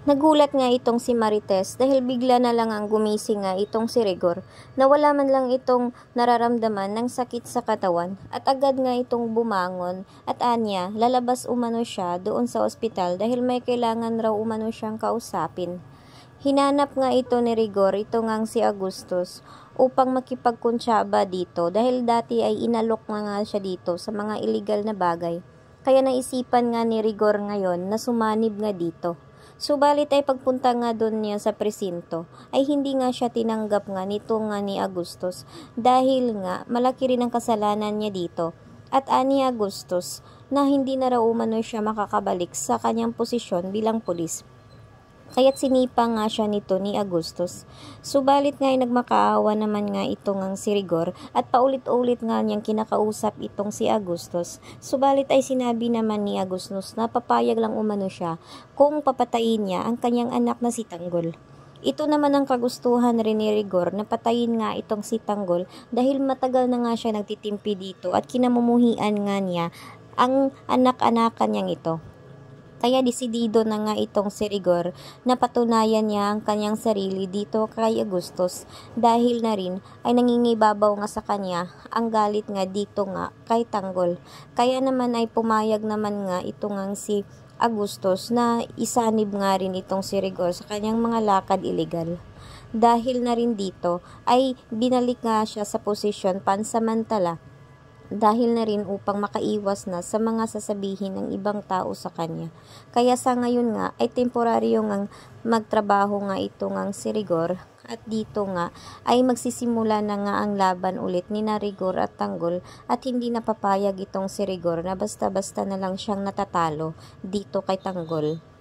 Nagulat nga itong si Marites dahil bigla na lang ang gumising nga itong si Rigor na wala man lang itong nararamdaman ng sakit sa katawan at agad nga itong bumangon at anya lalabas umano siya doon sa ospital dahil may kailangan raw umano siyang kausapin. Hinanap nga ito ni Rigor, ito ngang si Agustus, upang makipagkuntsaba dito dahil dati ay inalok nga siya dito sa mga illegal na bagay. Kaya naisipan nga ni Rigor ngayon na sumanib nga dito. Subalit ay pagpunta nga doon niya sa presinto ay hindi nga siya tinanggap nga nito nga ni Agustus dahil nga malaki rin ang kasalanan niya dito at ani Agustus na hindi na raw umano siya makakabalik sa kanyang posisyon bilang pulis. Kaya't sinipa nga siya nito ni Agustus. Subalit nga ay nagmakaawa naman nga ito ngang si Rigor at paulit-ulit nga niyang kinakausap itong si Agustus. Subalit ay sinabi naman ni Agustus na papayag lang umano siya kung papatayin niya ang kanyang anak na si Tanggol. Ito naman ang kagustuhan rin ni Rigor na patayin nga itong si Tanggol dahil matagal na nga siya nagtitimpi dito at kinamumuhian nga niya ang anak-anakan niyang ito. Kaya desidido na nga itong si Rigor na patunayan niya ang kanyang sarili dito kay Agustus dahil na rin ay nangingibabaw nga sa kanya ang galit nga dito nga kay Tanggol. Kaya naman ay pumayag naman nga ito nga si Agustus na isanib nga rin itong si Rigor sa kanyang mga lakad illegal. Dahil na rin dito ay binalik nga siya sa posisyon pansamantala dahil na rin upang makaiwas na sa mga sasabihin ng ibang tao sa kanya. Kaya sa ngayon nga ay temporaryo ngang magtrabaho nga ito ngang si Rigor at dito nga ay magsisimula na nga ang laban ulit ni na Rigor at Tanggol at hindi napapayag itong si Rigor na basta-basta na lang siyang natatalo dito kay Tanggol.